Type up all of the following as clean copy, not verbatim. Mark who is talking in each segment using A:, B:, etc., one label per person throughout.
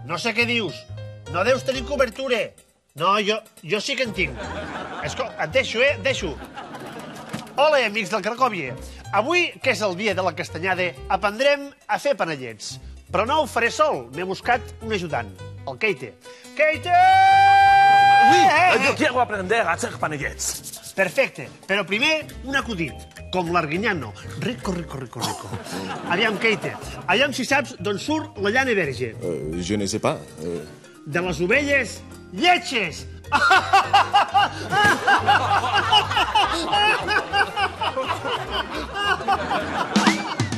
A: No sé què dius. No deus tenir cobertura. No, jo sí que en tinc. Et deixo, deixo. Hola, amics del Cracòvia. Avui, que és el dia de la castanyada, aprendrem a fer panellets. Però no ho faré sol. M'he buscat un ajudant, el Keite. Keite!
B: Oui, yo quiero aprender a hacer panellets.
A: Perfecte, però primer un acudit, com l'Arguiñano. Rico. Aviam, Keite, aviam si saps d'on surt la llana verge.
C: Je ne sais pas.
A: De les ovelles lletges.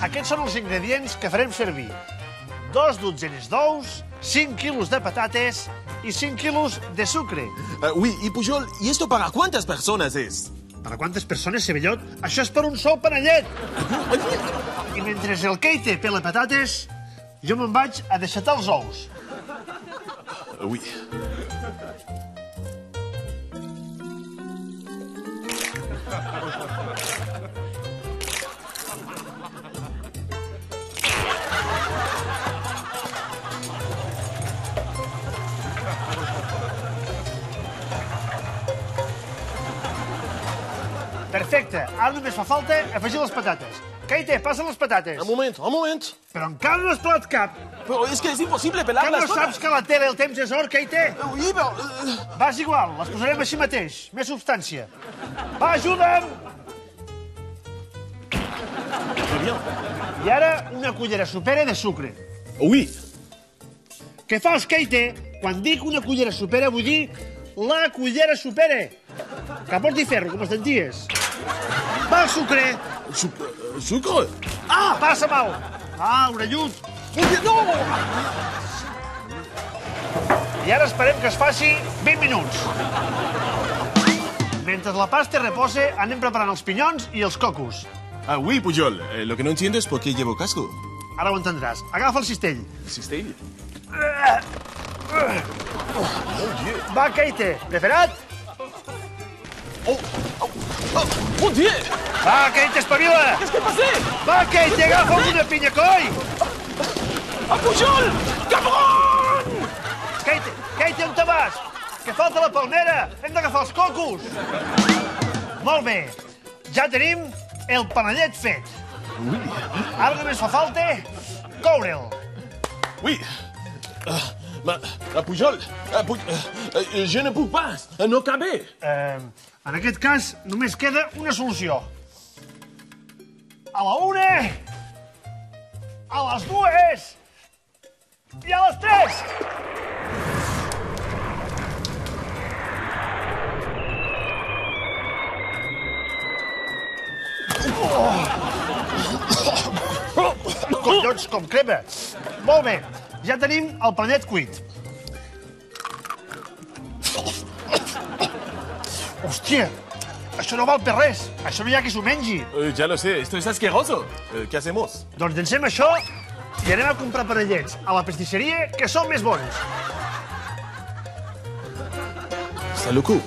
A: Aquests són els ingredients que farem servir. 2 dotzenes d'ous, 5 quilos de patates y 5 kilos de sucre.
C: Oui, y Pujol, ¿y esto para cuántas personas es?
A: Per a quantes persones, Cebellot? Això és per un sol panellet. I mentre el Keite pela patates, jo me'n vaig a deixatar els ous.
C: Oui.
A: Perfecte, ara només fa falta afegir les patates. Keite, passa les patates.
B: Un moment.
A: Però encara no has pelat cap.
B: Pero es que es imposible
A: Que
B: pelarlas
A: no saps que a la tele el temps és or, Keite?
B: Oui, pero...
A: Vas igual, les posarem així mateix. Més substància. Va, ajuda'm! I ara una cullera sopera de sucre.
C: Oui.
A: Què fas, Keite? Quan dic una cullera sopera, vull dir la cullera sopera. Que porti ferro, com els denties. Va, el sucre.
C: Sucre?
A: Ah, passa mal. Ah, orellut.
B: No!
A: I ara esperem que es faci 20 minuts. Mentre la pasta reposa, anem preparant els pinyons i els cocos.
C: Ah, oui, Pujol. Lo que no entiendo es por qué llevo casco.
A: Ara ho entendràs. Agafa el cistell.
B: Cistell?
A: Va, Keite, preparat?
B: Mon Dieu!
A: Va, Keite, espavila!
B: Qu'est-ce qui est passé?
A: Va, Keite, agafa una pinya, coi!
B: Ah, Pujol! Cabron!
A: Keite, on te vas? Que falta la palmera! Hem d'agafar els cocos! Molt bé, ja tenim el panellet fet. Ara només fa falta coure'l.
B: Oui. Pujol, je ne peux pas, no cabe.
A: En aquest cas, només queda una solució. A la 1, a les 2 i a les 3. Collons, com crema. Molt bé, ja tenim el panellet cuit. Hòstia, això no val per res. Això no hi ha qui s'ho mengi.
B: Ya lo sé, esto es asqueroso. ¿Qué hacemos?
A: Doncs llencem això i anem a comprar panellets a la pastisseria, que són més bons.
C: Está loco.